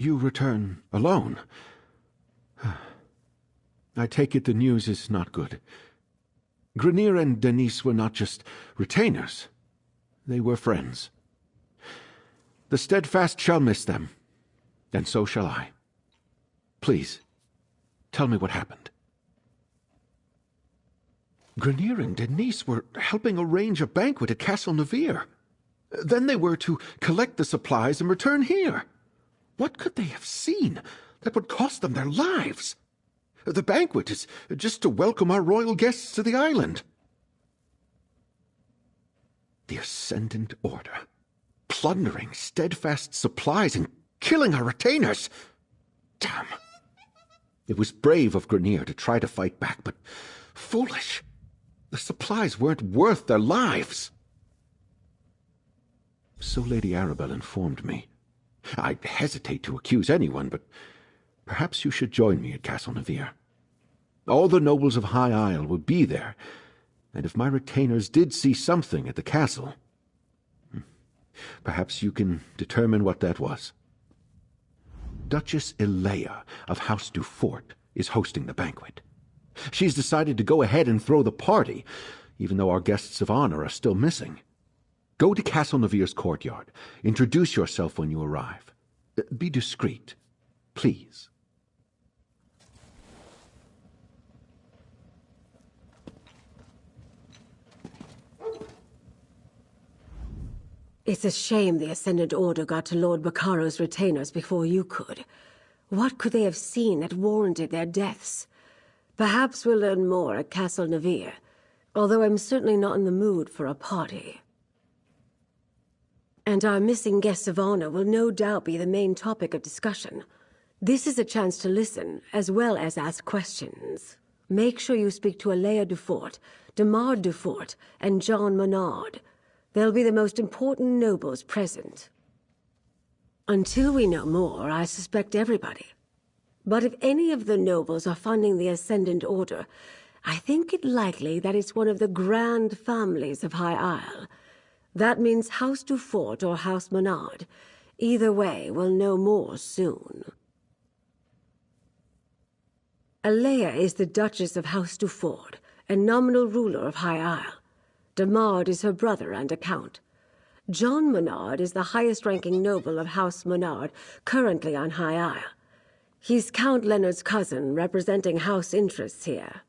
You return alone. I take it the news is not good. Grenier and Denise were not just retainers. They were friends. The Steadfast shall miss them, and so shall I. Please, tell me what happened. Grenier and Denise were helping arrange a banquet at Castle Nevere. Then they were to collect the supplies and return here. What could they have seen that would cost them their lives? The banquet is just to welcome our royal guests to the island. The Ascendant Order, plundering Steadfast supplies and killing our retainers. Damn. It was brave of Grenier to try to fight back, but foolish. The supplies weren't worth their lives. So Lady Arabelle informed me. I hesitate to accuse anyone, but perhaps you should join me at Castle Nevere. All the nobles of High Isle will be there, and if my retainers did see something at the castle, perhaps you can determine what that was. Duchess Elea of House Dufort is hosting the banquet. She's decided to go ahead and throw the party, even though our guests of honor are still missing. Go to Castle Nevere's courtyard. Introduce yourself when you arrive. Be discreet, please. It's a shame the Ascendant Order got to Lord Baccaro's retainers before you could. What could they have seen that warranted their deaths? Perhaps we'll learn more at Castle Nevere, although I'm certainly not in the mood for a party. And our missing guests of honor will no doubt be the main topic of discussion. This is a chance to listen, as well as ask questions. Make sure you speak to Alea Dufort, Demar Dufort, and John Menard. They'll be the most important nobles present. Until we know more, I suspect everybody. But if any of the nobles are funding the Ascendant Order, I think it likely that it's one of the grand families of High Isle. That means House Dufort or House Menard. Either way, we'll know more soon. Alea is the Duchess of House Dufort and nominal ruler of High Isle. Demard is her brother and a count. John Menard is the highest-ranking noble of House Menard, currently on High Isle. He's Count Leonard's cousin, representing house interests here.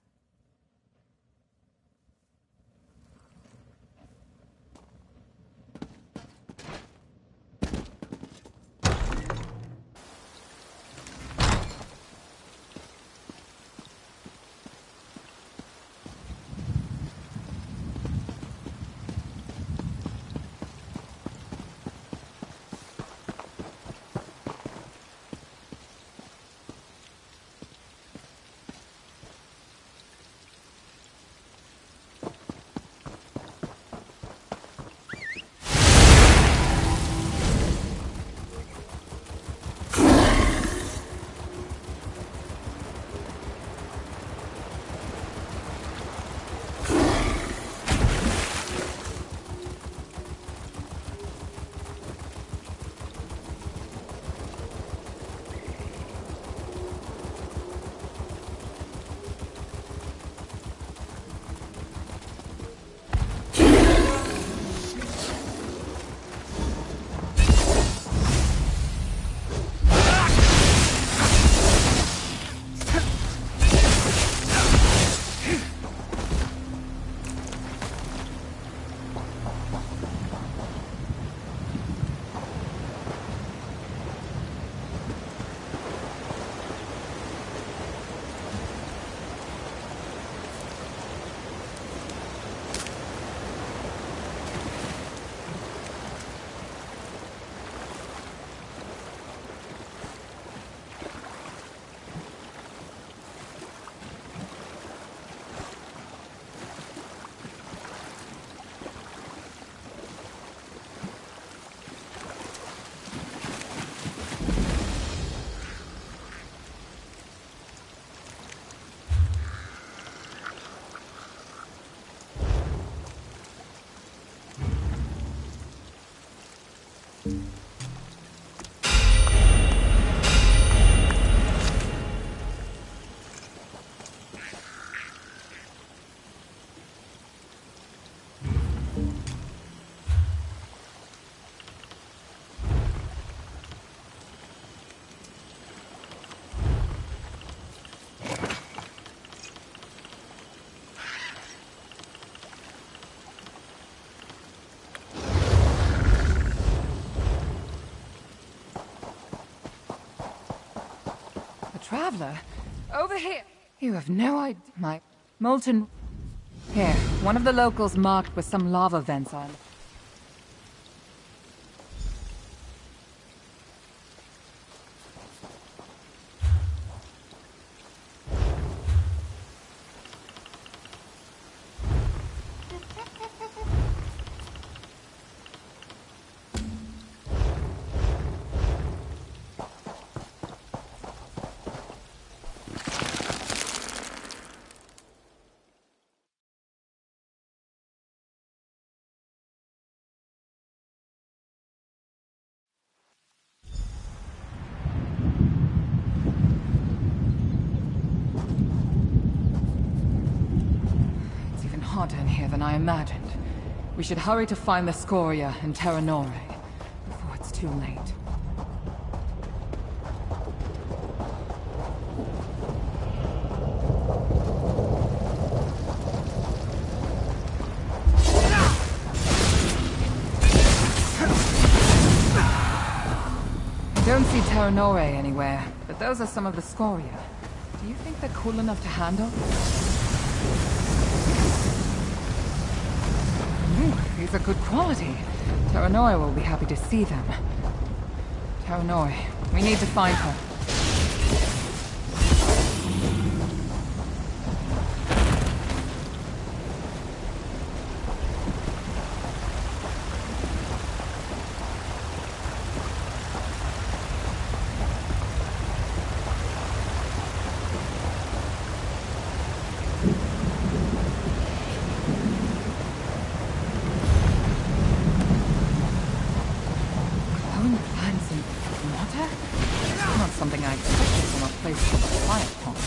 traveler. Over here. You have no idea. My molten... Here, one of the locals marked with some lava vents on. Harder in here than I imagined. We should hurry to find the Scoria and Terra Nore before it's too late. I don't see Terra Nore anywhere, but those are some of the Scoria. Do you think they're cool enough to handle? These are good quality. Terra Nore will be happy to see them. Terra Nore, we need to find her. Something I expected from a place called a quiet pond.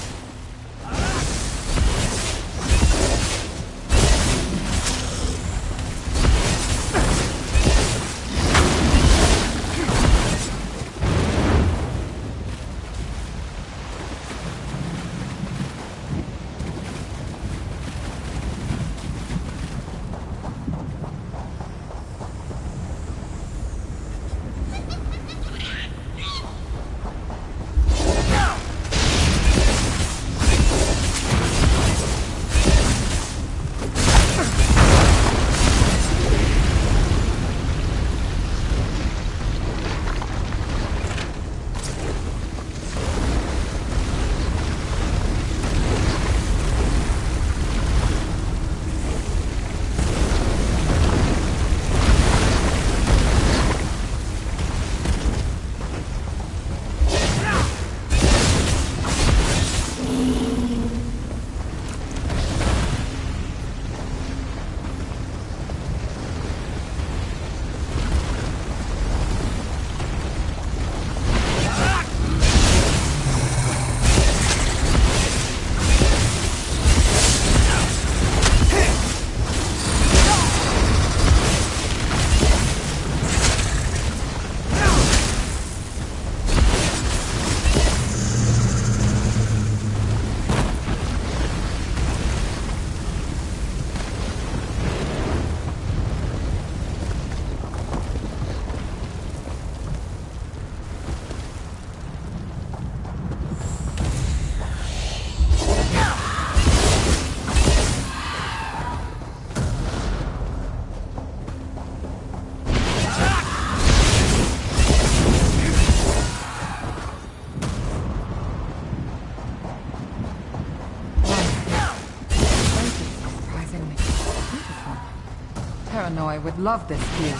Terra would love this view.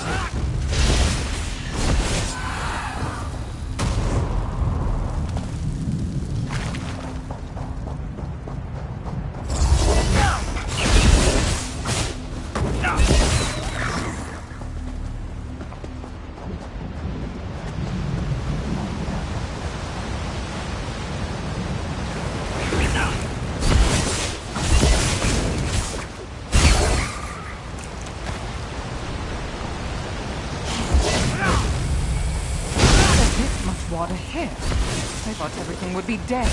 Water here. I thought everything would be dead.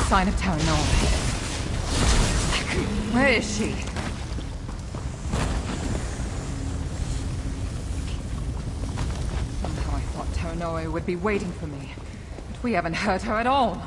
sign of Terranor. Where is she? Somehow I thought Terranor would be waiting for me, but we haven't heard her at all.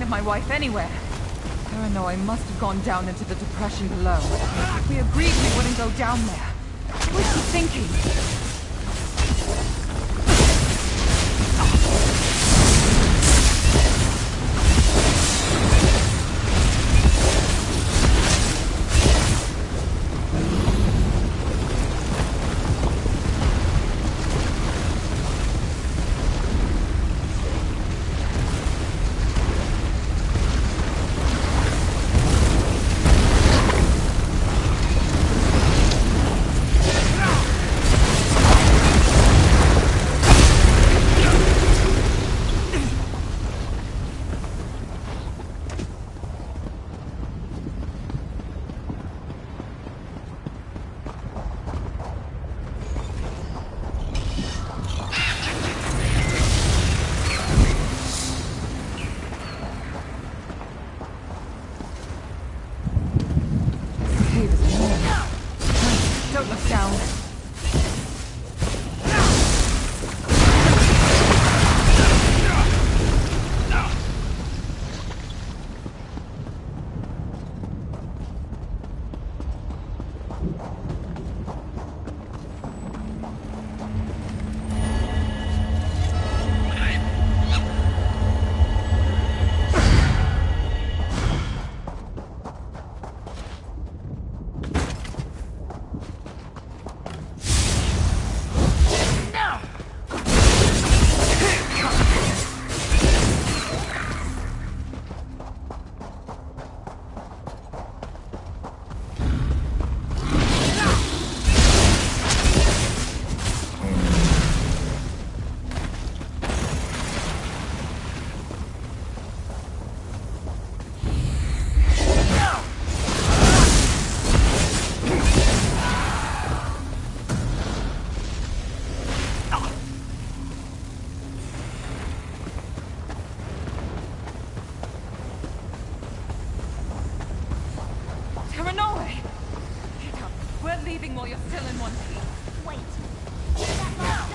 Of my wife anywhere. Terranor must have gone down into the depression below. We agreed we wouldn't go down there. What was she thinking? Don't look down. Leaving while you're still in one piece. Wait. That last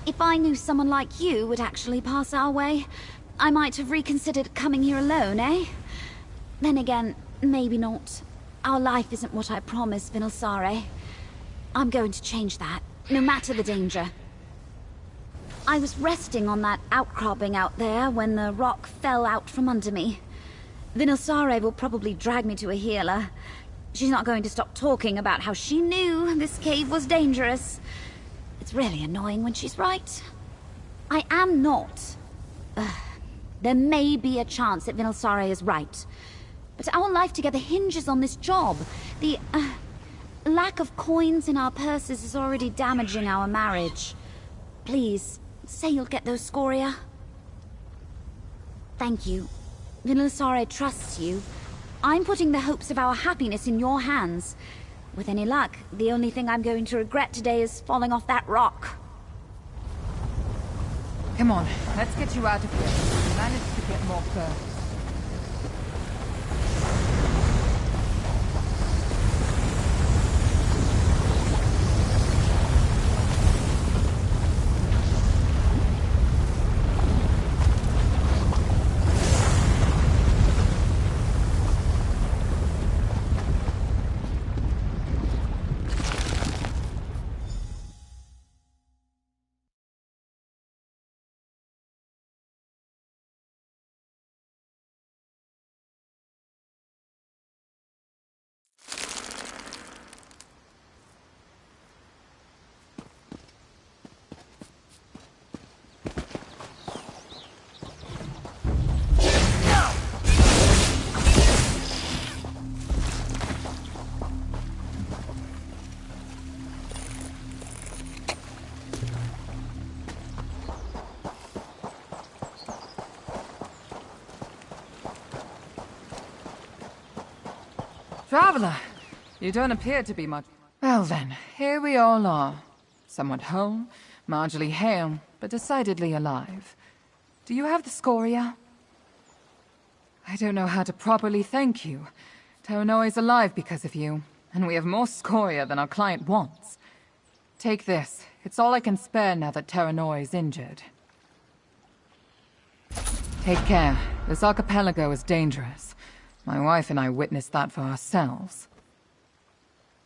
If I knew someone like you would actually pass our way, I might have reconsidered coming here alone, eh? Then again, maybe not. Our life isn't what I promised, Vinalsare. I'm going to change that, no matter the danger. I was resting on that outcropping out there when the rock fell out from under me. Vinalsare will probably drag me to a healer. She's not going to stop talking about how she knew this cave was dangerous. It's really annoying when she's right. I am not. There may be a chance that Vinalsare is right. But our life together hinges on this job. The lack of coins in our purses is already damaging our marriage. Please, say you'll get those scoria. Thank you. Vinalsare trusts you. I'm putting the hopes of our happiness in your hands. With any luck, the only thing I'm going to regret today is falling off that rock. Come on, let's get you out of here. We managed to get more furs. Traveler, you don't appear to be much. Well then, here we all are. Somewhat whole, marginally hale, but decidedly alive. Do you have the scoria? I don't know how to properly thank you. Terranoi's alive because of you, and we have more scoria than our client wants. Take this. It's all I can spare now that Terranoi is injured. Take care. This archipelago is dangerous. My wife and I witnessed that for ourselves.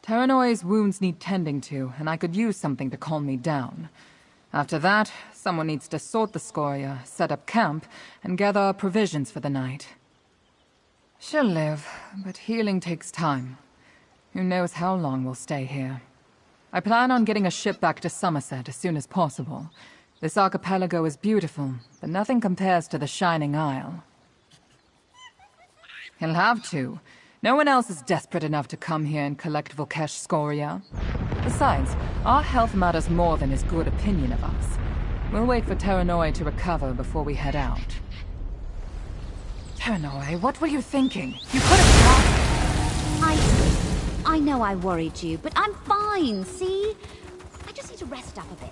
Terranoi's wounds need tending to, and I could use something to calm me down. After that, someone needs to sort the scoria, set up camp, and gather our provisions for the night. She'll live, but healing takes time. Who knows how long we'll stay here. I plan on getting a ship back to Somerset as soon as possible. This archipelago is beautiful, but nothing compares to the Shining Isle. He'll have to. No one else is desperate enough to come here and collect Volkesh scoria. Besides, our health matters more than his good opinion of us. We'll wait for Terranoi to recover before we head out. Terranoi, what were you thinking? You could have gone. I know I worried you, but I'm fine, see? I just need to rest up a bit.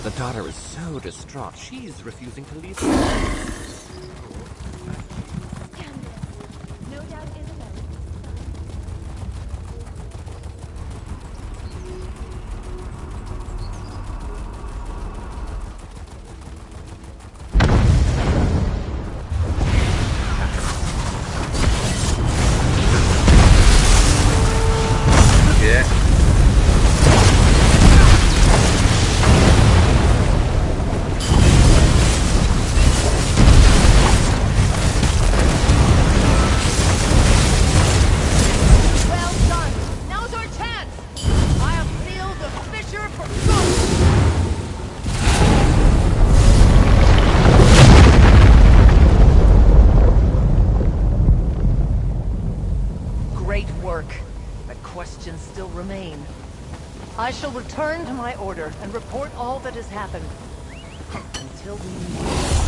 The daughter is so distraught, she's refusing to leave. No doubt Isabel. Yeah. I shall return to my order and report all that has happened. Until we meet.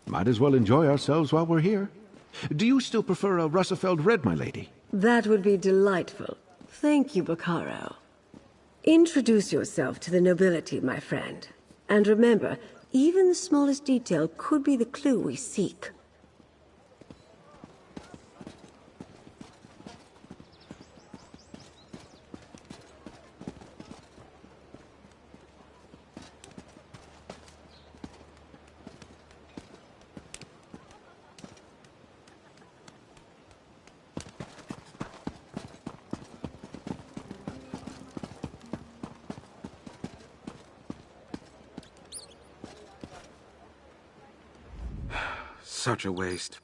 Might as well enjoy ourselves while we're here. Do you still prefer a Russafeld red, my lady? That would be delightful. Thank you, Bacaro. Introduce yourself to the nobility, my friend. And remember, even the smallest detail could be the clue we seek. Such a waste.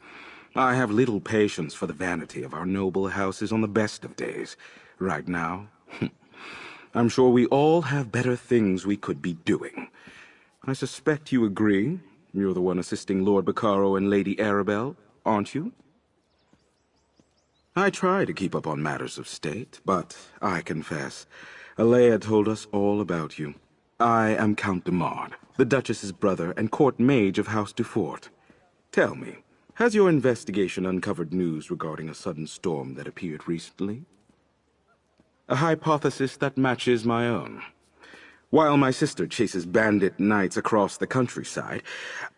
I have little patience for the vanity of our noble houses on the best of days. Right now, I'm sure we all have better things we could be doing. I suspect you agree. You're the one assisting Lord Bacaro and Lady Arabelle, aren't you? I try to keep up on matters of state, but I confess, Alea told us all about you. I am Count de Mard, the Duchess's brother and court mage of House Dufort. Tell me, has your investigation uncovered news regarding a sudden storm that appeared recently? A hypothesis that matches my own. While my sister chases bandit knights across the countryside,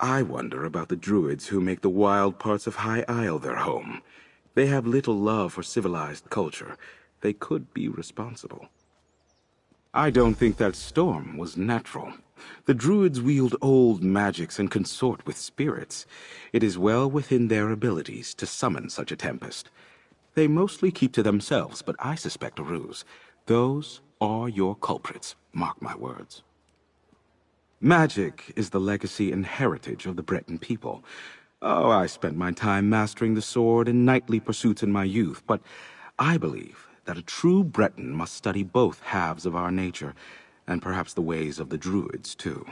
I wonder about the druids who make the wild parts of High Isle their home. They have little love for civilized culture. They could be responsible. I don't think that storm was natural. The druids wield old magics and consort with spirits. It is well within their abilities to summon such a tempest. They mostly keep to themselves, but I suspect a ruse. Those are your culprits, mark my words. Magic is the legacy and heritage of the Breton people. Oh, I spent my time mastering the sword and knightly pursuits in my youth, but I believe that a true Breton must study both halves of our nature, and perhaps the ways of the druids, too.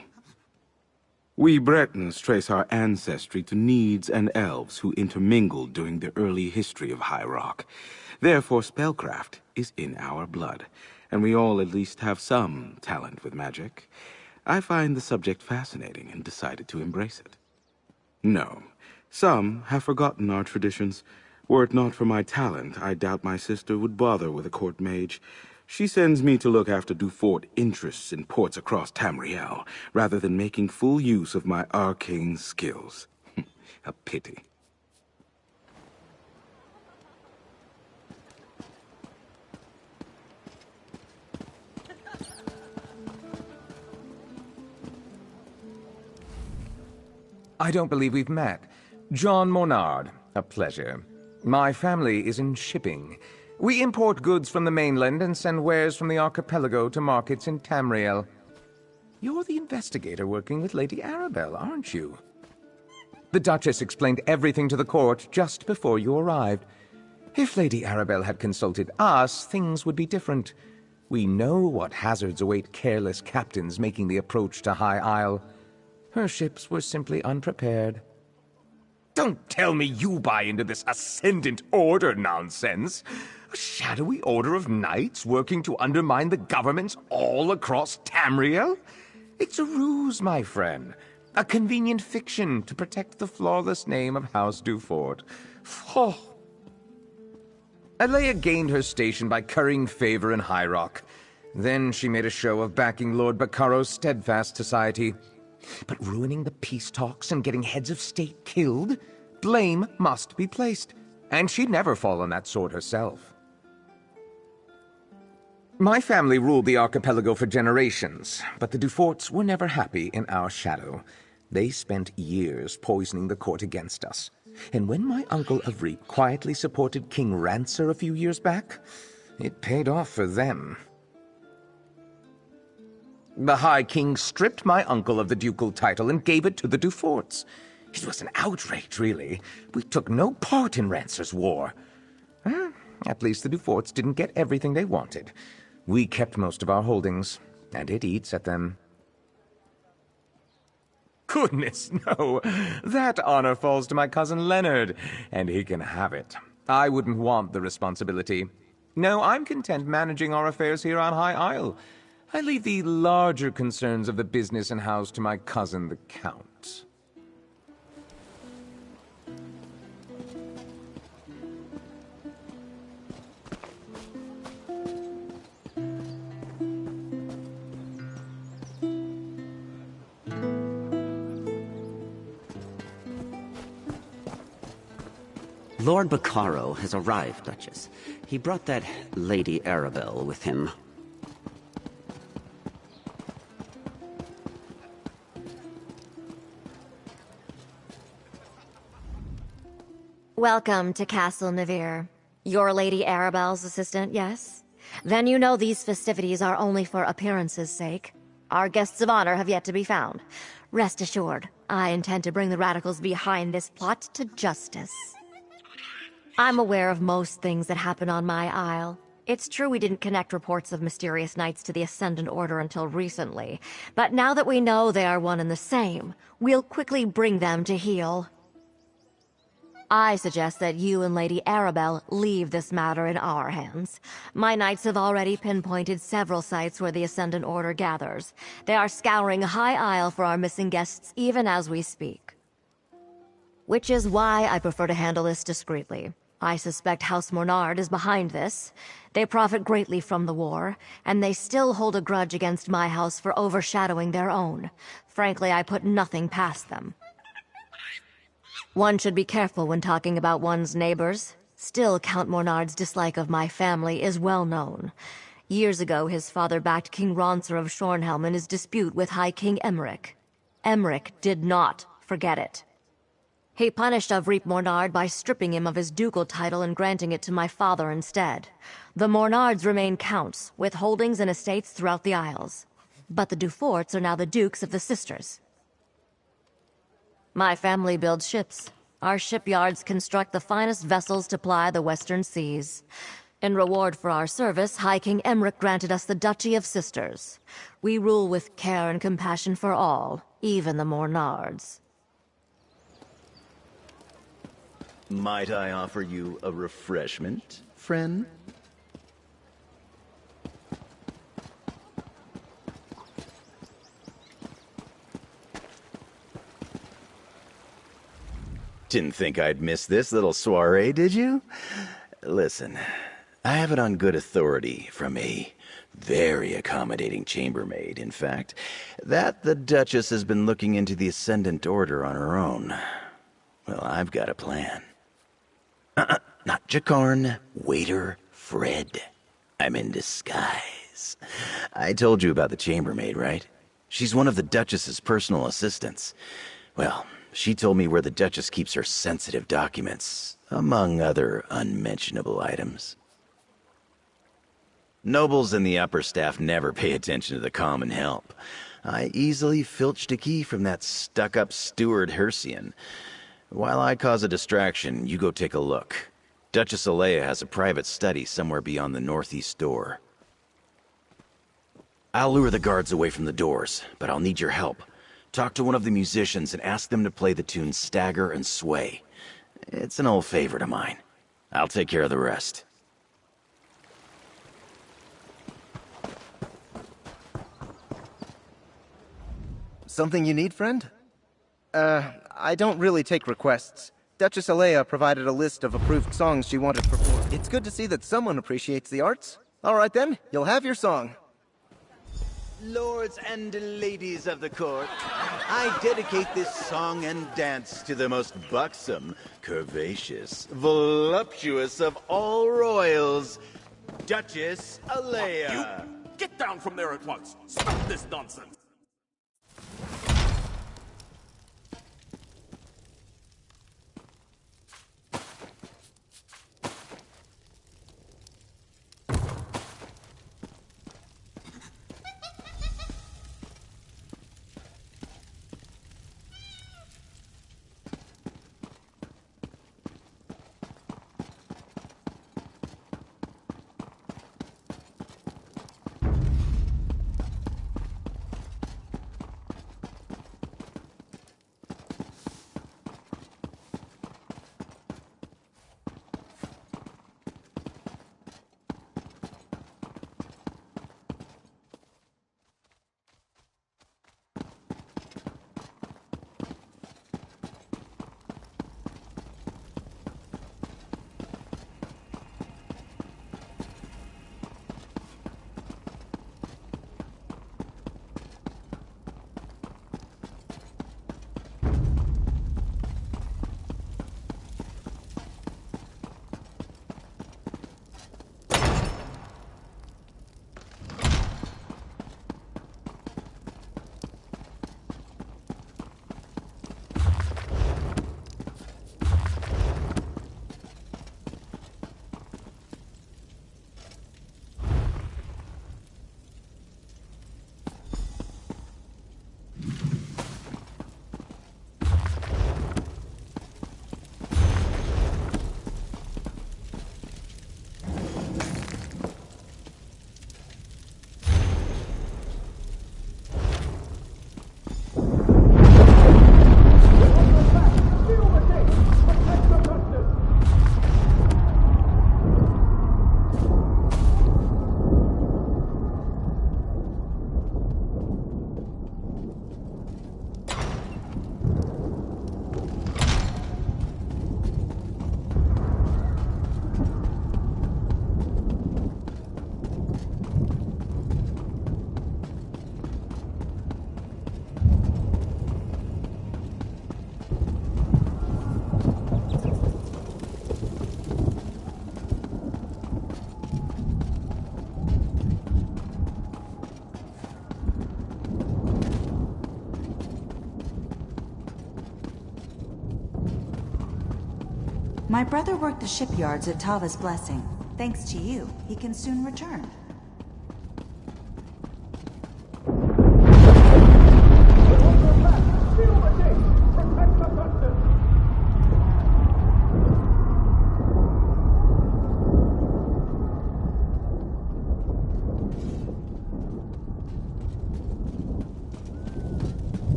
We Bretons trace our ancestry to Needs and Elves who intermingled during the early history of High Rock. Therefore, spellcraft is in our blood, and we all at least have some talent with magic. I find the subject fascinating and decided to embrace it. No, some have forgotten our traditions. Were it not for my talent, I doubt my sister would bother with a court mage. She sends me to look after Dufort interests in ports across Tamriel, rather than making full use of my arcane skills. A pity. I don't believe we've met. John Monard, a pleasure. My family is in shipping. We import goods from the mainland and send wares from the archipelago to markets in Tamriel. You're the investigator working with Lady Arabelle, aren't you? The Duchess explained everything to the court just before you arrived. If Lady Arabelle had consulted us, things would be different. We know what hazards await careless captains making the approach to High Isle. Her ships were simply unprepared. Don't tell me you buy into this Ascendant Order nonsense. A shadowy order of knights working to undermine the governments all across Tamriel? It's a ruse, my friend. A convenient fiction to protect the flawless name of House Dufort. Oh. Alea gained her station by currying favor in High Rock. Then she made a show of backing Lord Baccaro's steadfast society. But ruining the peace talks and getting heads of state killed? Blame must be placed. And she'd never fall on that sword herself. My family ruled the archipelago for generations, but the Duforts were never happy in our shadow. They spent years poisoning the court against us. And when my uncle Avreep quietly supported King Rancer a few years back, it paid off for them. The High King stripped my uncle of the ducal title and gave it to the Duforts. It was an outrage, really. We took no part in Rancer's war. At least the Duforts didn't get everything they wanted. We kept most of our holdings, and it eats at them. Goodness, no. That honor falls to my cousin Leonard, and he can have it. I wouldn't want the responsibility. No, I'm content managing our affairs here on High Isle. I leave the larger concerns of the business and house to my cousin, the Count. Lord Baccaro has arrived, Duchess. He brought that Lady Arabelle with him. Welcome to Castle Navir. You're Lady Arabelle's assistant, yes? Then you know these festivities are only for appearances' sake. Our guests of honor have yet to be found. Rest assured, I intend to bring the radicals behind this plot to justice. I'm aware of most things that happen on my isle. It's true we didn't connect reports of mysterious knights to the Ascendant Order until recently, but now that we know they are one and the same, we'll quickly bring them to heel. I suggest that you and Lady Arabelle leave this matter in our hands. My knights have already pinpointed several sites where the Ascendant Order gathers. They are scouring High Isle for our missing guests even as we speak. Which is why I prefer to handle this discreetly. I suspect House Mornard is behind this. They profit greatly from the war, and they still hold a grudge against my house for overshadowing their own. Frankly, I put nothing past them. One should be careful when talking about one's neighbors. Still, Count Mornard's dislike of my family is well known. Years ago, his father backed King Rancer of Shornhelm in his dispute with High King Emmerich. Emmerich did not forget it. He punished Avreep Mornard by stripping him of his ducal title and granting it to my father instead. The Mornards remain counts, with holdings and estates throughout the Isles. But the Duforts are now the dukes of the sisters. My family builds ships. Our shipyards construct the finest vessels to ply the western seas. In reward for our service, High King Emmerich granted us the Duchy of Sisters. We rule with care and compassion for all, even the Mornards. Might I offer you a refreshment, friend? Didn't think I'd miss this little soiree, did you? Listen, I have it on good authority from a very accommodating chambermaid, in fact, that the Duchess has been looking into the Ascendant Order on her own. Well, I've got a plan. Not Jakarn, waiter Fred. I'm in disguise. I told you about the chambermaid, right? She's one of the Duchess's personal assistants. Well, she told me where the Duchess keeps her sensitive documents, among other unmentionable items. Nobles and the upper staff never pay attention to the common help. I easily filched a key from that stuck-up steward Hercian. While I cause a distraction, you go take a look. Duchess Alea has a private study somewhere beyond the northeast door. I'll lure the guards away from the doors, but I'll need your help. Talk to one of the musicians and ask them to play the tune Stagger and Sway. It's an old favorite of mine. I'll take care of the rest. Something you need, friend? I don't really take requests. Duchess Alea provided a list of approved songs she wanted performed. It's good to see that someone appreciates the arts. All right then, you'll have your song. Lords and ladies of the court, I dedicate this song and dance to the most buxom, curvaceous, voluptuous of all royals, Duchess Alea. You get down from there at once. Stop this nonsense. My brother worked the shipyards at Tava's Blessing. Thanks to you, he can soon return.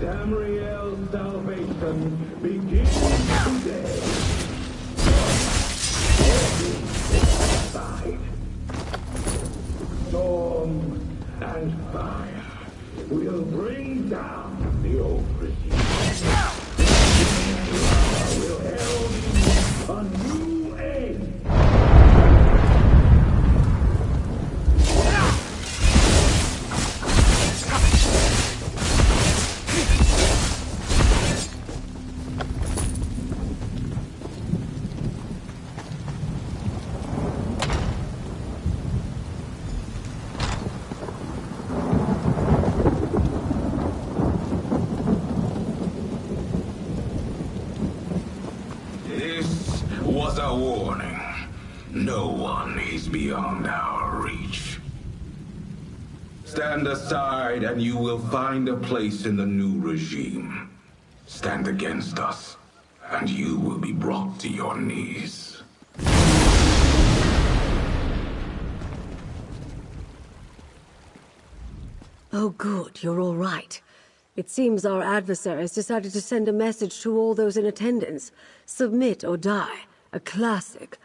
Tamriel's salvation begins today. Side. Storm and fire will bring down the overseer. Will herald a new age. is beyond our reach. Stand aside and you will find a place in the new regime. Stand against us, and you will be brought to your knees. Oh good, you're all right. It seems our adversaries decided to send a message to all those in attendance. Submit or die. A classic.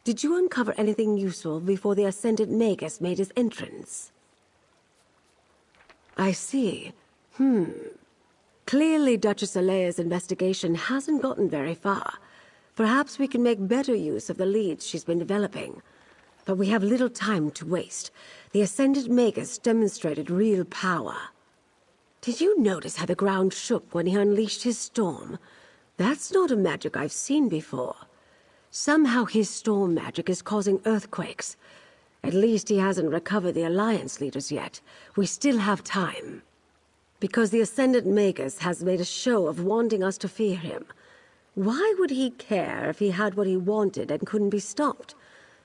Did you uncover anything useful before the Ascendant Magus made his entrance? I see. Clearly Duchess Alea's investigation hasn't gotten very far. Perhaps we can make better use of the leads she's been developing. But we have little time to waste. The Ascendant Magus demonstrated real power. Did you notice how the ground shook when he unleashed his storm? That's not a magic I've seen before. Somehow his storm magic is causing earthquakes. At least he hasn't recovered the Alliance leaders yet. We still have time. Because the Ascendant Magus has made a show of wanting us to fear him. Why would he care if he had what he wanted and couldn't be stopped?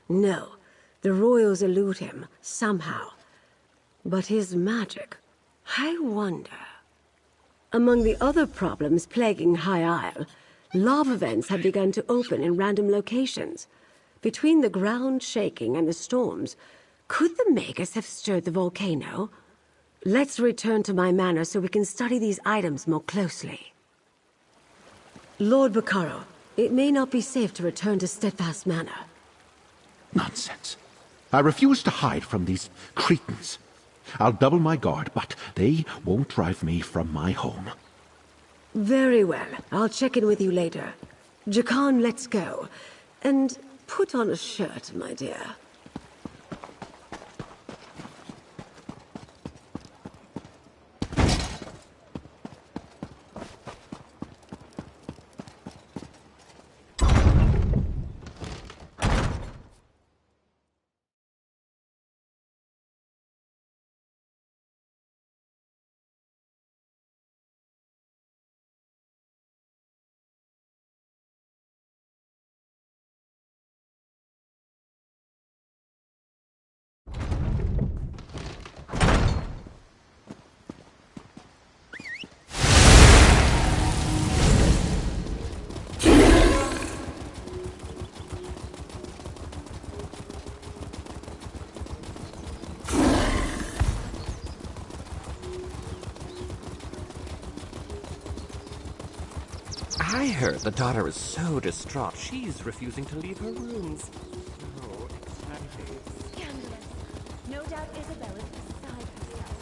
No, the royals elude him, somehow. But his magic, I wonder. Among the other problems plaguing High Isle, lava vents have begun to open in random locations. Between the ground shaking and the storms, could the Magus have stirred the volcano? Let's return to my manor so we can study these items more closely. Lord Baccaro, it may not be safe to return to Steadfast Manor. Nonsense. I refuse to hide from these cretins. I'll double my guard, but they won't drive me from my home. Very well. I'll check in with you later. Jakan, let's go. And put on a shirt, my dear. I heard the daughter is so distraught, she's refusing to leave her rooms. Oh, exactly. Scandalous. No doubt Isabella's beside herself.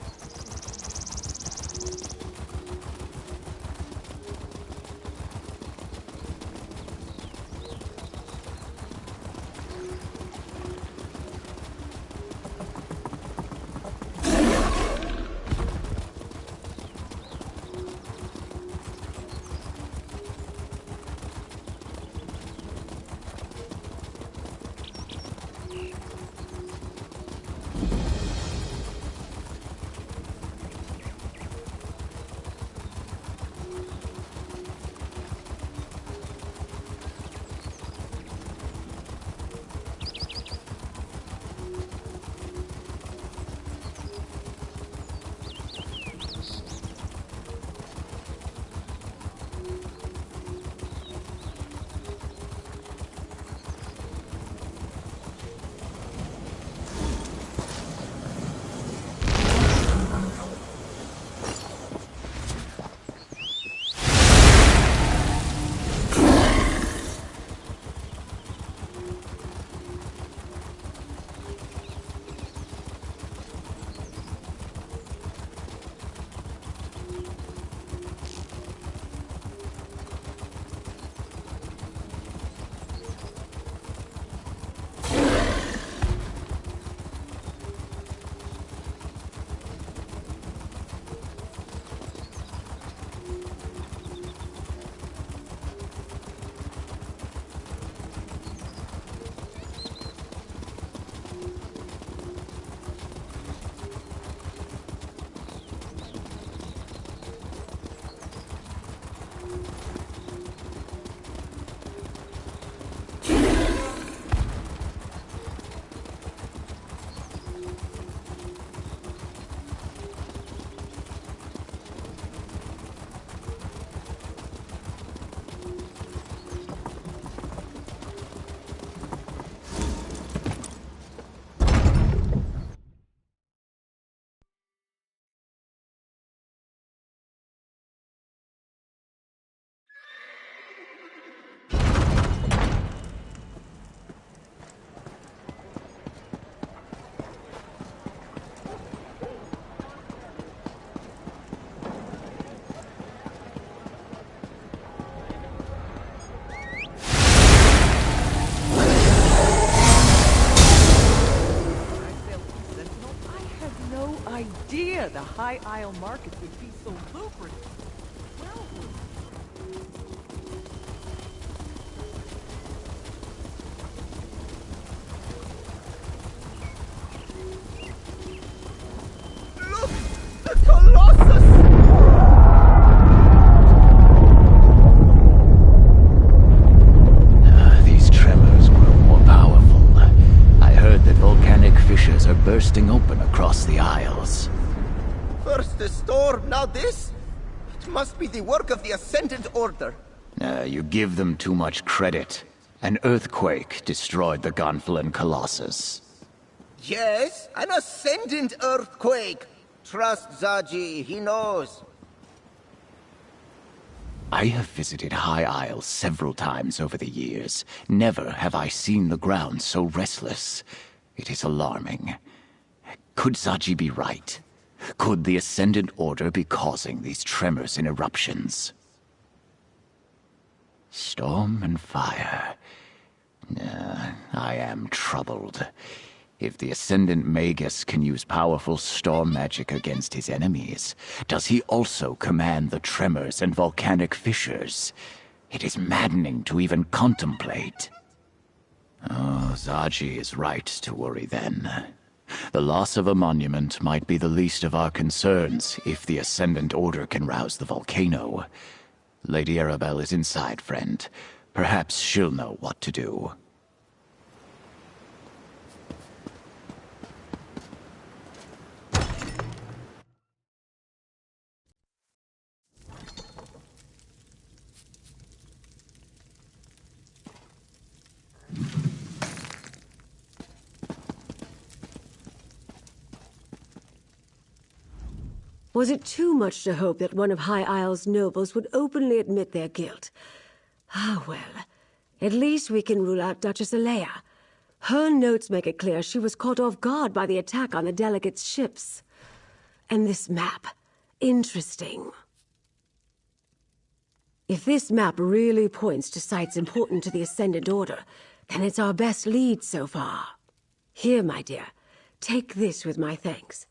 idea the High Isle market would be so lucrative. Well, Look! The Colossus! These tremors grow more powerful. I heard that volcanic fissures are bursting open across the Isles. First the storm, now this? It must be the work of the Ascendant Order. You give them too much credit. An earthquake destroyed the Gonfalon Colossus. Yes, an Ascendant earthquake. Trust Zaji, he knows. I have visited High Isle several times over the years. Never have I seen the ground so restless. It is alarming. Could Zaji be right? Could the Ascendant Order be causing these tremors and eruptions? Storm and fire. I am troubled. If the Ascendant Magus can use powerful storm magic against his enemies, does he also command the tremors and volcanic fissures? It is maddening to even contemplate. Oh, Zaji is right to worry then. The loss of a monument might be the least of our concerns if the Ascendant Order can rouse the volcano. Lady Arabelle is inside, friend. Perhaps she'll know what to do. Was it too much to hope that one of High Isle's nobles would openly admit their guilt? Ah, well, at least we can rule out Duchess Alea. Her notes make it clear she was caught off guard by the attack on the delegates' ships. And this map. Interesting. If this map really points to sites important to the Ascendant Order, then it's our best lead so far. Here, my dear, take this with my thanks.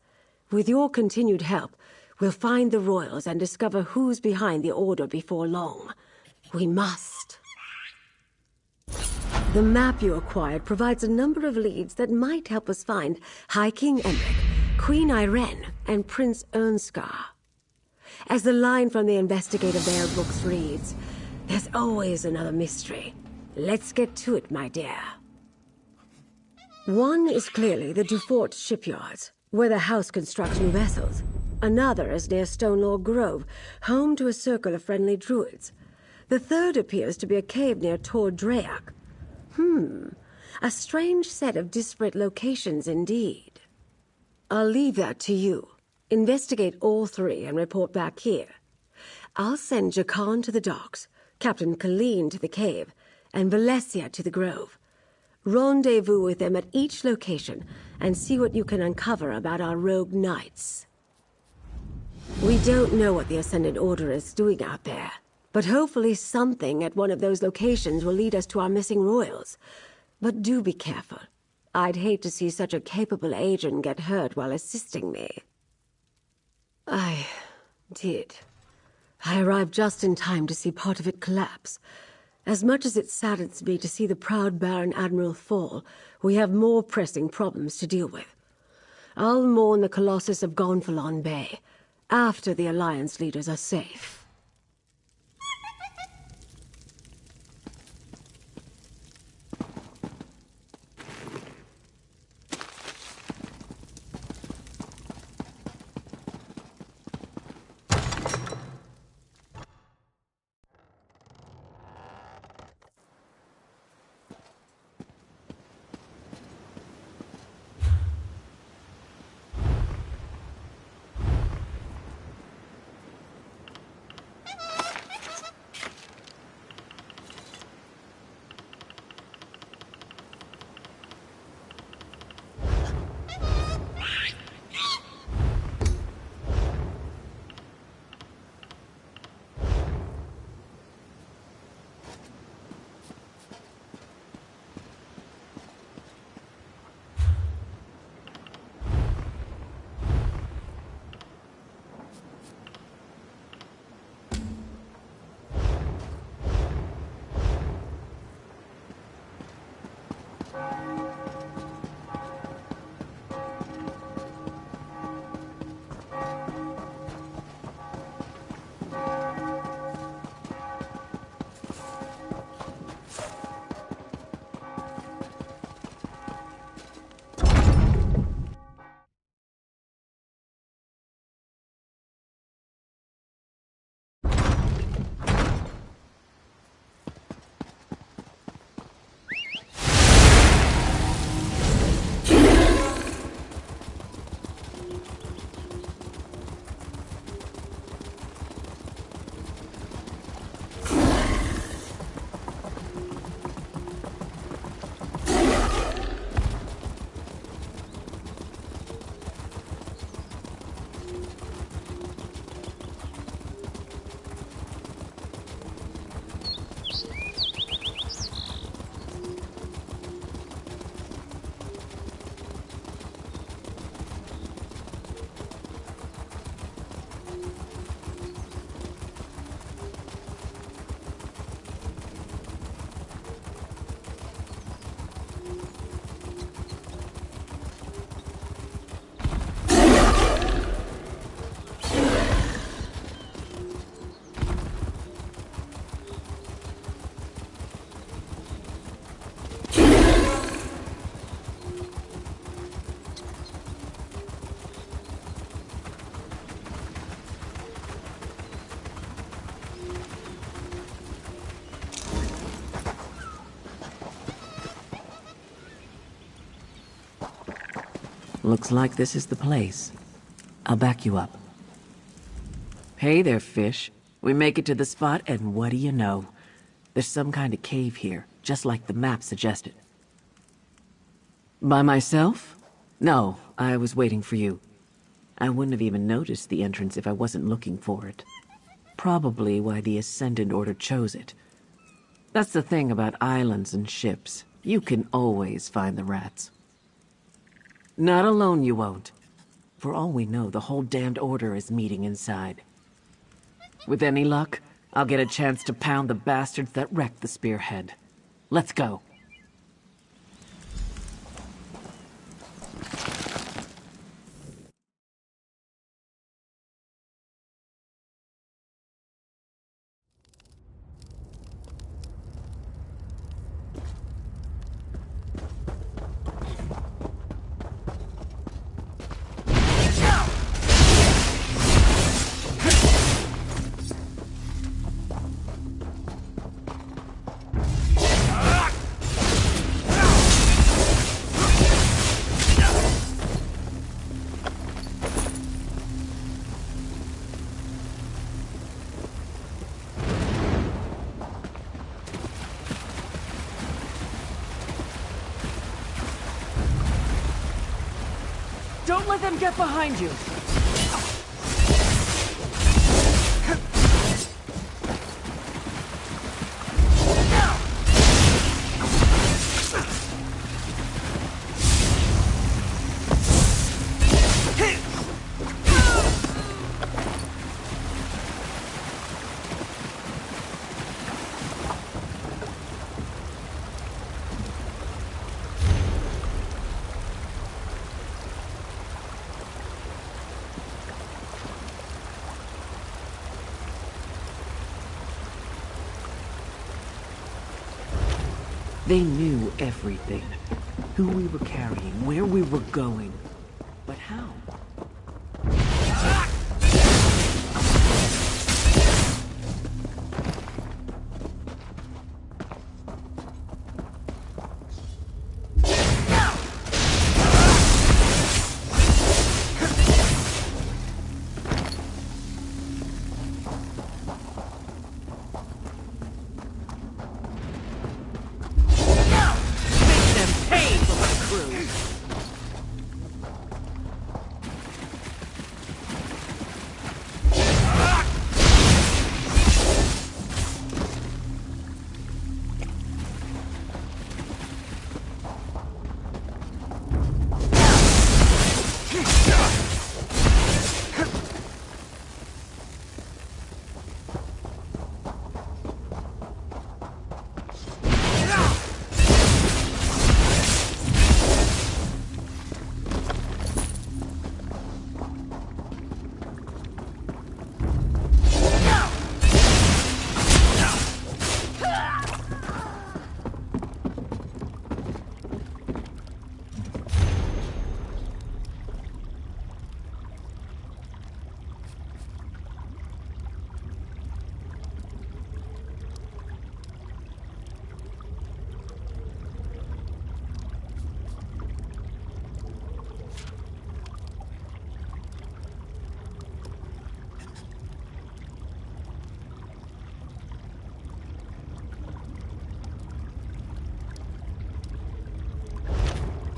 With your continued help, we'll find the royals and discover who's behind the Order before long. We must. The map you acquired provides a number of leads that might help us find High King Emmerich, Queen Irene, and Prince Ernskar. As the line from the investigative Bear books reads, there's always another mystery. Let's get to it, my dear. One is clearly the Dufort shipyards, where the house constructs new vessels. Another is near Stonelaw Grove, home to a circle of friendly druids. The third appears to be a cave near Tor Draeak. A strange set of disparate locations indeed. I'll leave that to you. Investigate all three and report back here. I'll send Jakan to the docks, Captain Colleen to the cave, and Valencia to the grove. Rendezvous with them at each location and see what you can uncover about our rogue knights. We don't know what the Ascendant Order is doing out there, but hopefully something at one of those locations will lead us to our missing royals. But do be careful. I'd hate to see such a capable agent get hurt while assisting me. I did. I arrived just in time to see part of it collapse. As much as it saddens me to see the proud Baron Admiral fall, we have more pressing problems to deal with. I'll mourn the Colossus of Gonfalon Bay, after the Alliance leaders are safe. Looks like this is the place. I'll back you up. Hey there, fish. We make it to the spot, and what do you know? There's some kind of cave here, just like the map suggested. By myself? No, I was waiting for you. I wouldn't have even noticed the entrance if I wasn't looking for it. Probably why the Ascendant Order chose it. That's the thing about islands and ships. You can always find the rats. Not alone you won't. For all we know, the whole damned order is meeting inside. With any luck, I'll get a chance to pound the bastards that wrecked the spearhead. Let's go. Don't let them get behind you! They knew everything. Who we were carrying, where we were going. But how?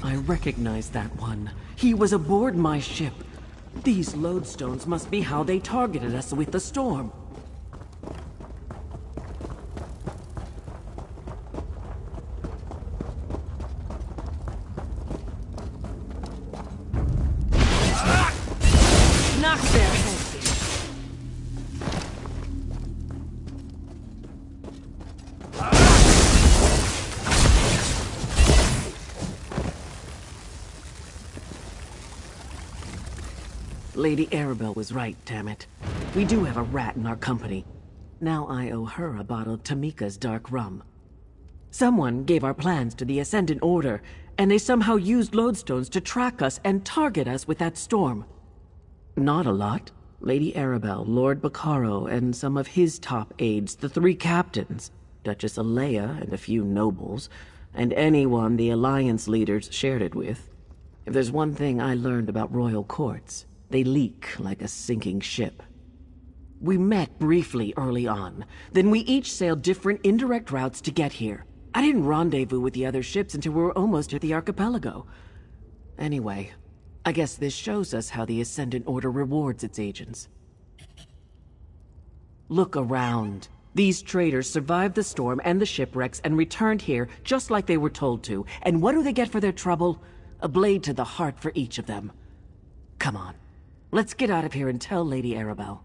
I recognize that one. He was aboard my ship. These lodestones must be how they targeted us with the storm. Knock their heads in. Lady Arabelle was right, damn it. We do have a rat in our company. Now I owe her a bottle of Tamika's dark rum. Someone gave our plans to the Ascendant Order, and they somehow used lodestones to track us and target us with that storm. Not a lot. Lady Arabelle, Lord Baccaro, and some of his top aides, the 3 captains, Duchess Alea and a few nobles, and anyone the Alliance leaders shared it with. If there's one thing I learned about royal courts, they leak like a sinking ship. We met briefly early on, then we each sailed different indirect routes to get here. I didn't rendezvous with the other ships until we were almost at the archipelago. Anyway, I guess this shows us how the Ascendant Order rewards its agents. Look around. These traders survived the storm and the shipwrecks and returned here just like they were told to. And what do they get for their trouble? A blade to the heart for each of them. Come on. Let's get out of here and tell Lady Arabelle.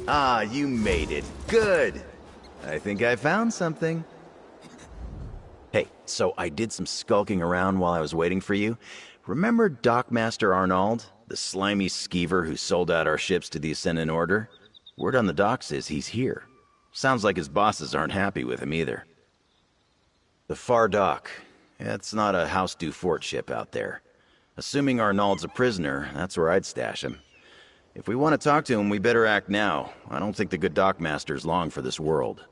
Ah, you made it. Good. I think I found something. Hey, so I did some skulking around while I was waiting for you. Remember Dockmaster Arnauld, the slimy skeever who sold out our ships to the Ascendant Order? Word on the docks is he's here. Sounds like his bosses aren't happy with him either. The Far Dock. It's not a House du Fort ship out there. Assuming Arnauld's a prisoner, that's where I'd stash him. If we want to talk to him, we better act now. I don't think the good Dockmaster's long for this world.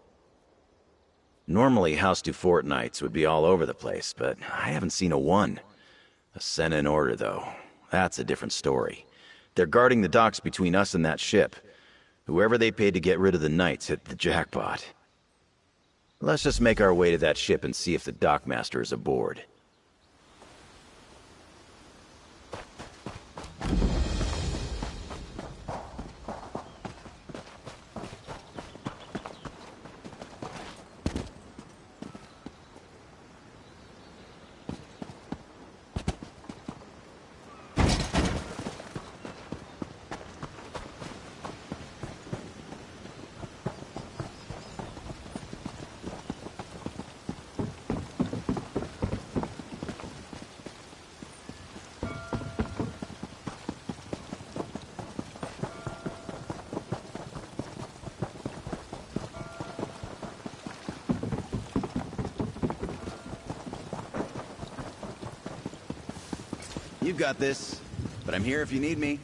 Normally, House du Fort knights would be all over the place, but I haven't seen a one. Ascendant Order, though. That's a different story. They're guarding the docks between us and that ship. Whoever they paid to get rid of the knights hit the jackpot. Let's just make our way to that ship and see if the Dockmaster is aboard. You've got this, but I'm here if you need me.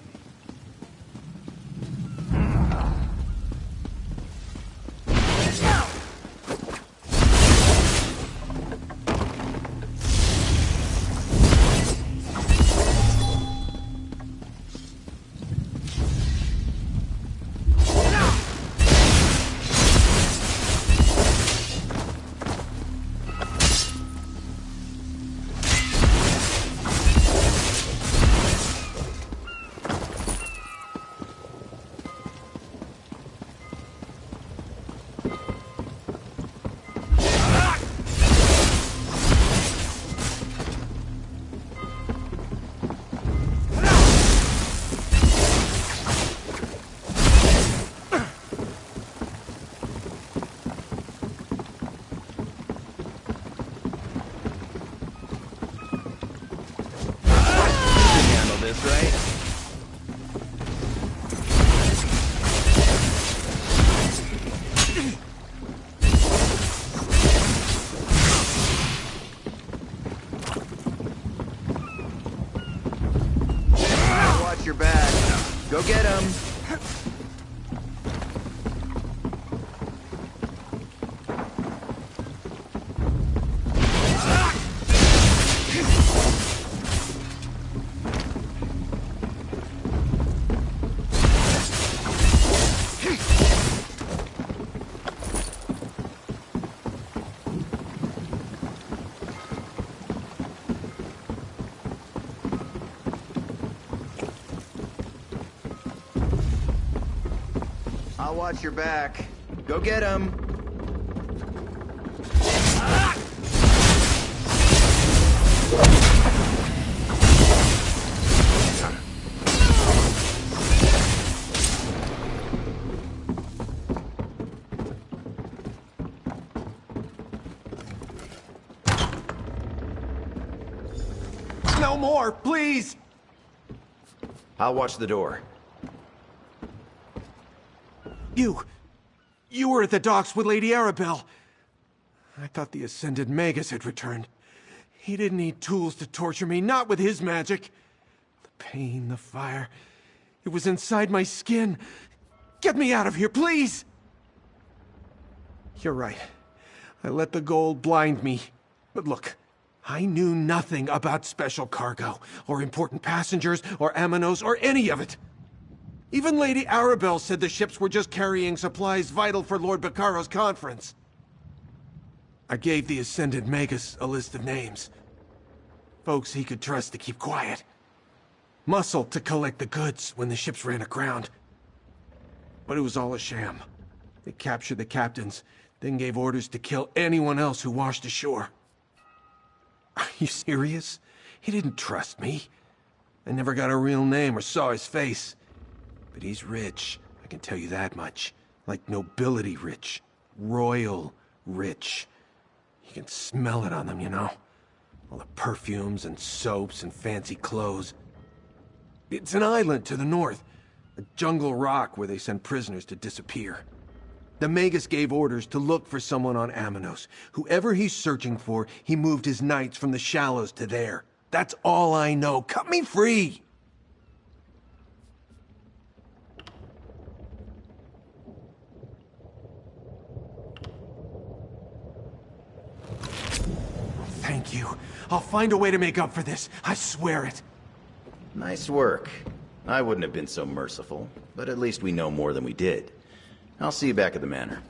Go get him! I'll watch your back. Go get him! No more, please! I'll watch the door. You were at the docks with Lady Arabelle. I thought the Ascended Magus had returned. He didn't need tools to torture me, not with his magic. The pain, the fire, it was inside my skin. Get me out of here, please! You're right. I let the gold blind me. But look, I knew nothing about special cargo, or important passengers, or Aminos, or any of it. Even Lady Arabelle said the ships were just carrying supplies vital for Lord Baccaro's conference. I gave the Ascended Magus a list of names. Folks he could trust to keep quiet. Muscle to collect the goods when the ships ran aground. But it was all a sham. They captured the captains, then gave orders to kill anyone else who washed ashore. Are you serious? He didn't trust me. I never got a real name or saw his face. But he's rich. I can tell you that much. Like nobility rich. Royal rich. You can smell it on them, you know? All the perfumes and soaps and fancy clothes. It's an island to the north. A jungle rock where they send prisoners to disappear. The Magus gave orders to look for someone on Amanos. Whoever he's searching for, he moved his knights from the shallows to there. That's all I know. Cut me free! Thank you. I'll find a way to make up for this. I swear it. Nice work. I wouldn't have been so merciful, but at least we know more than we did. I'll see you back at the manor.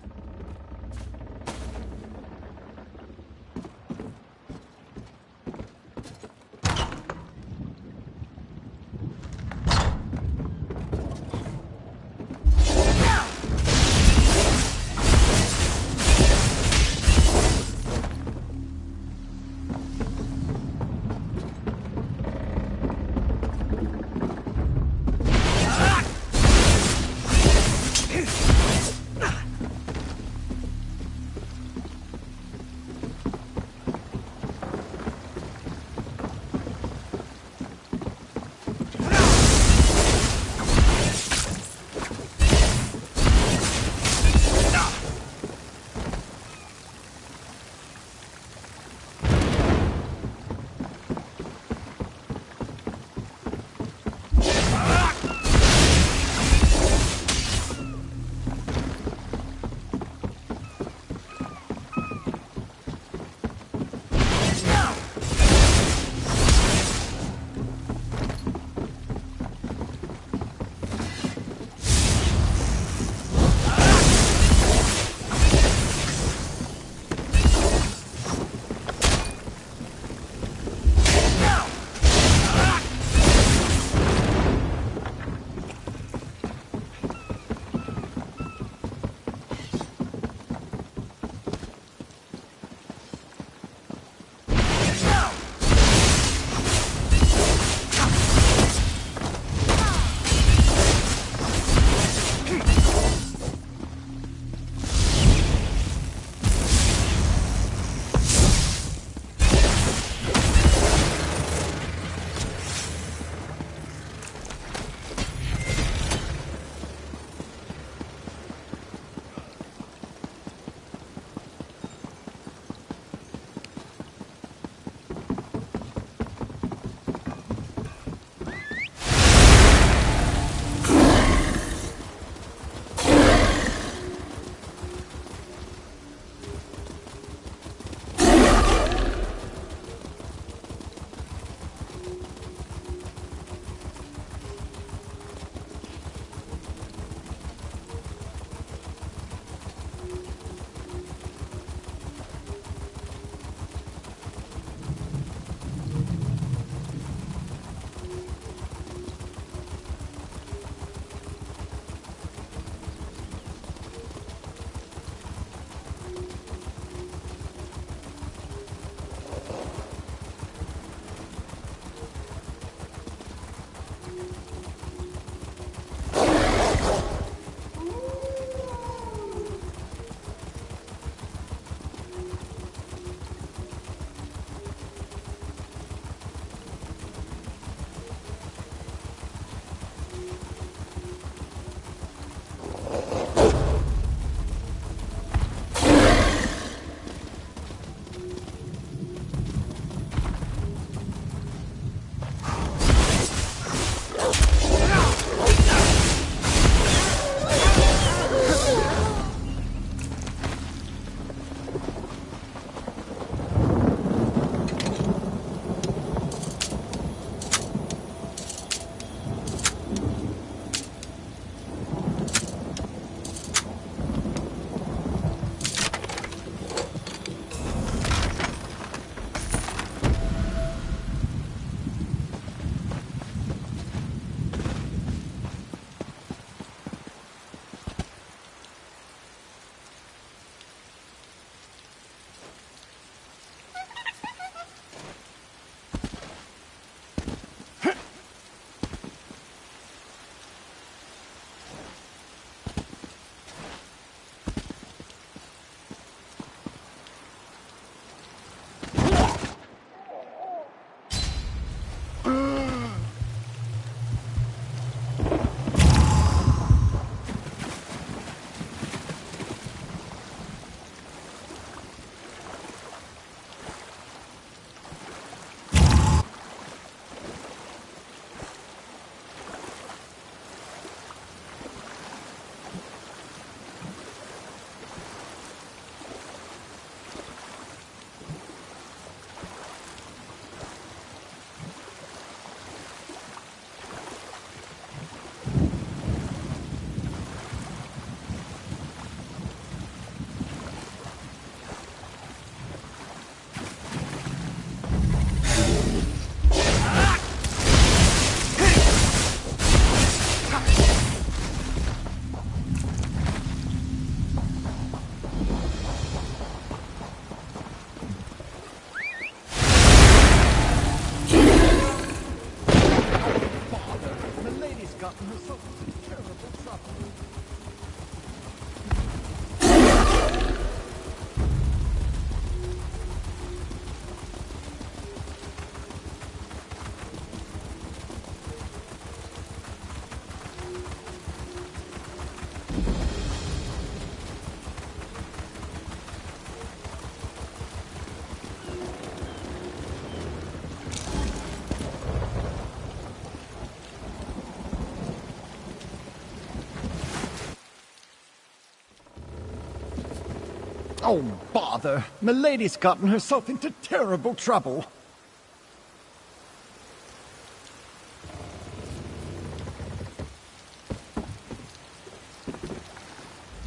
Oh, bother. Milady's gotten herself into terrible trouble.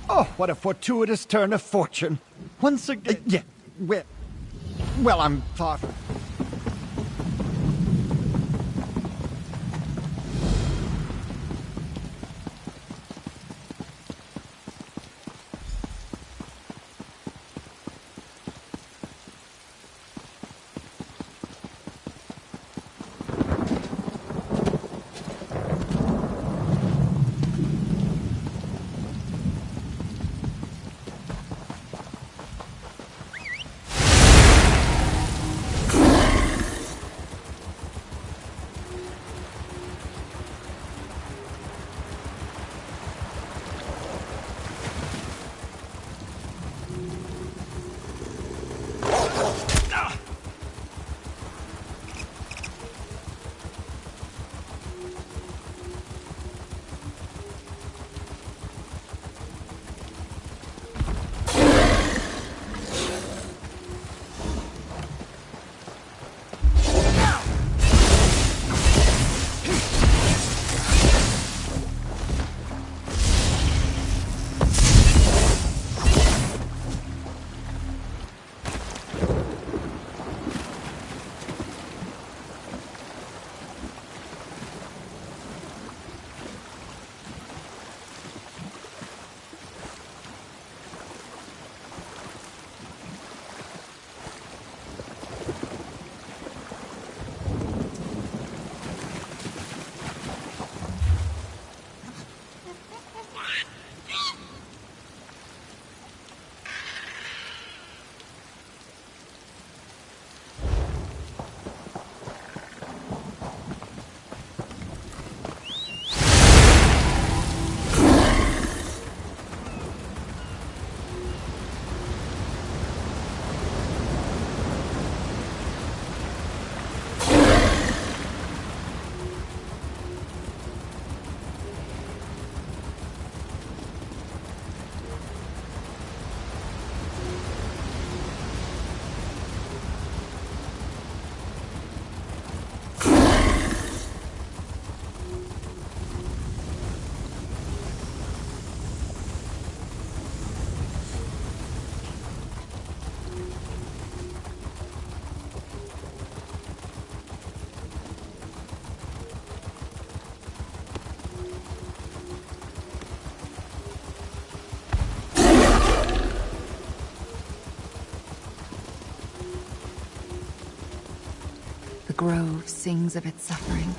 Oh, what a fortuitous turn of fortune. Once again... yeah, well, I'm far... The grove sings of its suffering.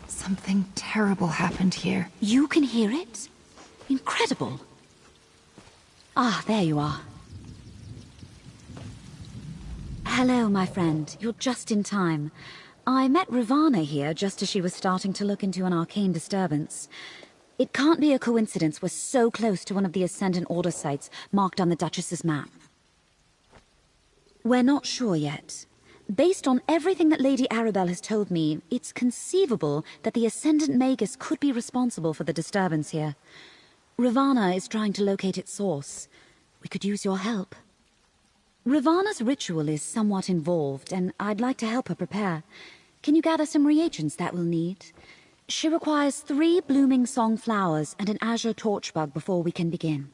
Something terrible happened here. You can hear it? Incredible. Ah, there you are. Hello, my friend. You're just in time. I met Ravana here just as she was starting to look into an arcane disturbance. It can't be a coincidence we're so close to one of the Ascendant Order sites marked on the Duchess's map. We're not sure yet. Based on everything that Lady Arabelle has told me, it's conceivable that the Ascendant Magus could be responsible for the disturbance here. Ravana is trying to locate its source. We could use your help. Ravana's ritual is somewhat involved, and I'd like to help her prepare. Can you gather some reagents that we'll need? She requires 3 blooming song flowers and an azure torchbug before we can begin.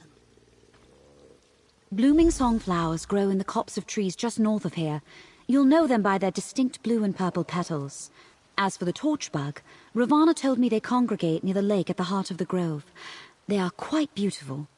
Blooming song flowers grow in the copse of trees just north of here. You'll know them by their distinct blue and purple petals. As for the torchbug, Ravana told me they congregate near the lake at the heart of the grove. They are quite beautiful.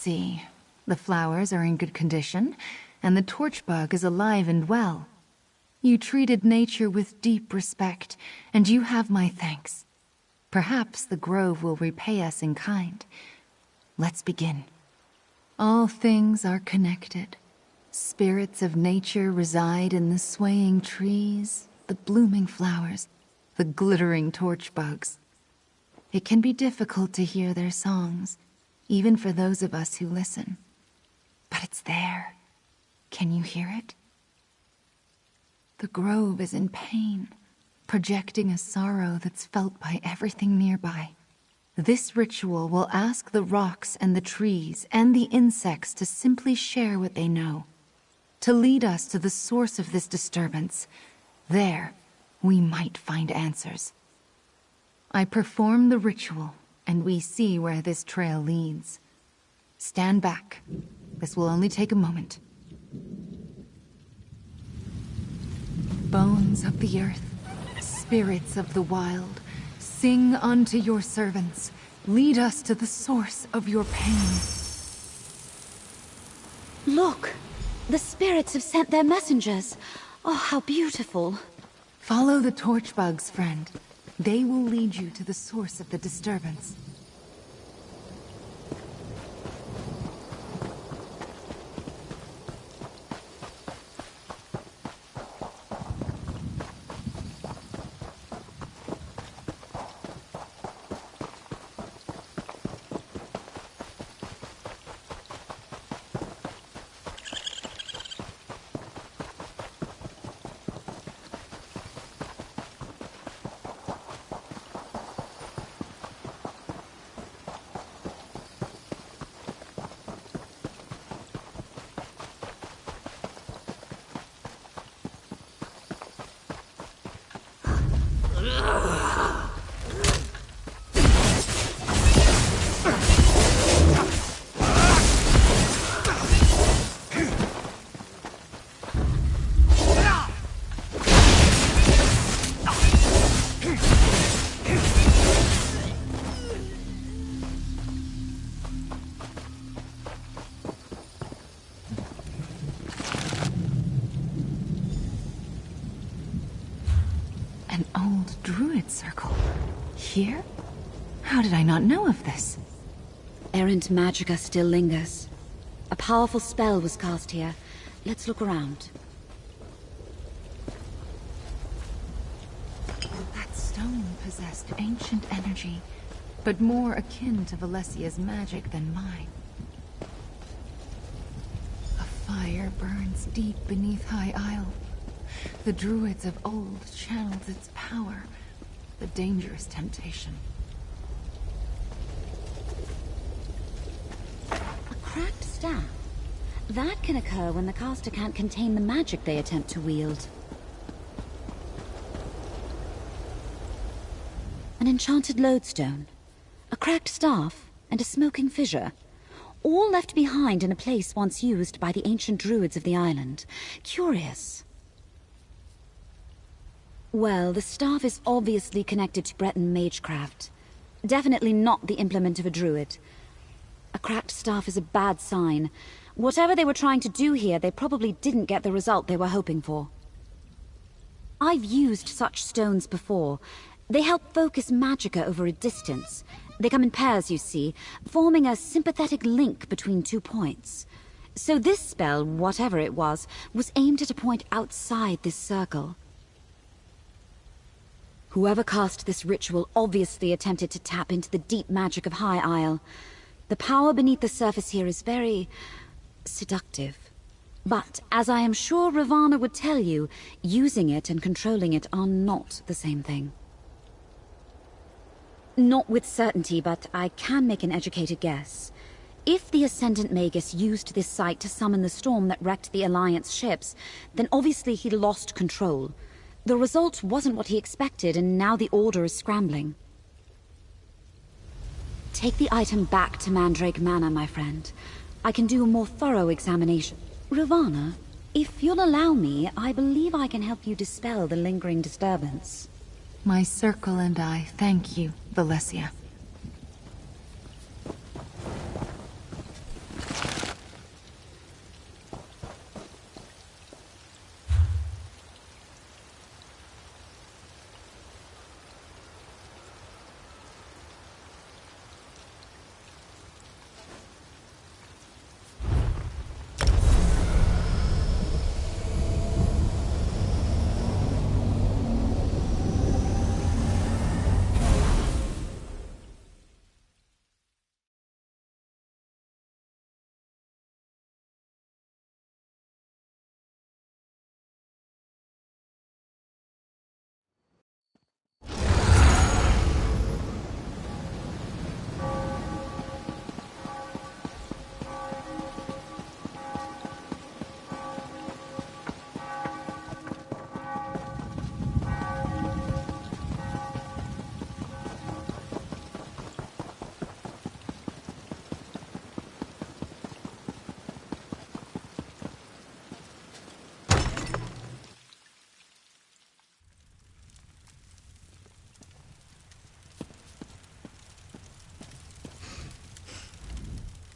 see. The flowers are in good condition, and the torchbug is alive and well. You treated nature with deep respect, and you have my thanks. Perhaps the grove will repay us in kind. Let's begin. All things are connected. Spirits of nature reside in the swaying trees, the blooming flowers, the glittering torchbugs. It can be difficult to hear their songs, even for those of us who listen. But it's there. Can you hear it? The grove is in pain, projecting a sorrow that's felt by everything nearby. This ritual will ask the rocks and the trees and the insects to simply share what they know, to lead us to the source of this disturbance. There, we might find answers. I perform the ritual, and we see where this trail leads. Stand back. This will only take a moment. Bones of the earth, spirits of the wild, sing unto your servants. Lead us to the source of your pain. Look! The spirits have sent their messengers. Oh, how beautiful. Follow the torchbugs, friend. They will lead you to the source of the disturbance. Circle. Here? How did I not know of this? Errant magicka still lingers. A powerful spell was cast here. Let's look around. That stone possessed ancient energy, but more akin to Valesia's magic than mine. A fire burns deep beneath High Isle. The druids of old channeled its power. The dangerous temptation. A cracked staff? That can occur when the caster can't contain the magic they attempt to wield. An enchanted lodestone, a cracked staff, and a smoking fissure. All left behind in a place once used by the ancient druids of the island. Curious. Well, the staff is obviously connected to Breton magecraft. Definitely not the implement of a druid. A cracked staff is a bad sign. Whatever they were trying to do here, they probably didn't get the result they were hoping for. I've used such stones before. They help focus magicka over a distance. They come in pairs, you see, forming a sympathetic link between 2 points. So this spell, whatever it was aimed at a point outside this circle. Whoever cast this ritual obviously attempted to tap into the deep magic of High Isle. The power beneath the surface here is very seductive. But, as I am sure Ravana would tell you, using it and controlling it are not the same thing. Not with certainty, but I can make an educated guess. If the Ascendant Magus used this site to summon the storm that wrecked the Alliance ships, then obviously he lost control. The result wasn't what he expected, and now the Order is scrambling. Take the item back to Mandrake Manor, my friend. I can do a more thorough examination. Ravana, if you'll allow me, I believe I can help you dispel the lingering disturbance. My circle and I thank you, Valesia.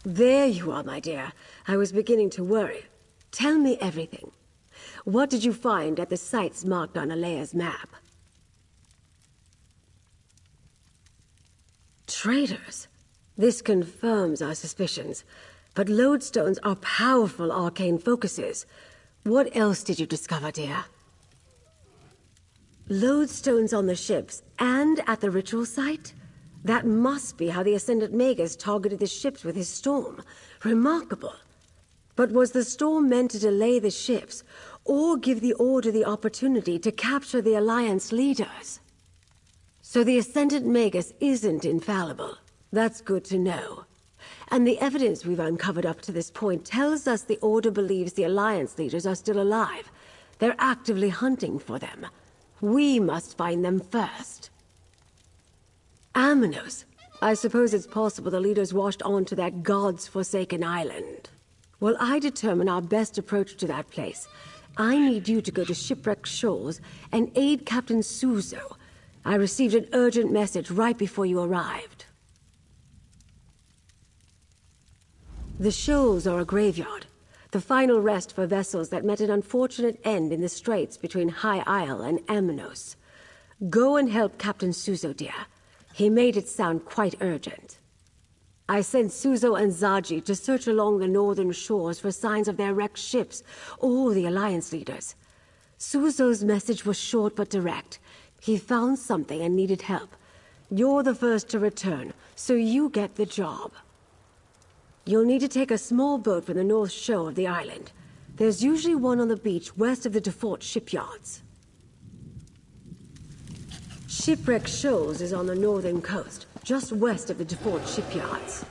There you are, my dear. I was beginning to worry. Tell me everything. What did you find at the sites marked on Alea's map? Traitors? This confirms our suspicions. But lodestones are powerful arcane focuses. What else did you discover, dear? Lodestones on the ships and at the ritual site? That must be how the Ascendant Magus targeted the ships with his storm. Remarkable. But was the storm meant to delay the ships, or give the Order the opportunity to capture the Alliance leaders? So the Ascendant Magus isn't infallible. That's good to know. And the evidence we've uncovered up to this point tells us the Order believes the Alliance leaders are still alive. They're actively hunting for them. We must find them first. Aminos. I suppose it's possible the leaders washed on to that God's-forsaken island. While I determine our best approach to that place, I need you to go to Shipwreck Shoals and aid Captain Suzo. I received an urgent message right before you arrived. The shoals are a graveyard, the final rest for vessels that met an unfortunate end in the straits between High Isle and Aminos. Go and help Captain Suzo, dear. He made it sound quite urgent. I sent Suzo and Zaji to search along the northern shores for signs of their wrecked ships or the Alliance leaders. Suzo's message was short but direct. He found something and needed help. You're the first to return, so you get the job. You'll need to take a small boat from the north shore of the island. There's usually one on the beach west of the Defort shipyards. Shipwreck Shoals is on the northern coast, just west of the Defort shipyards.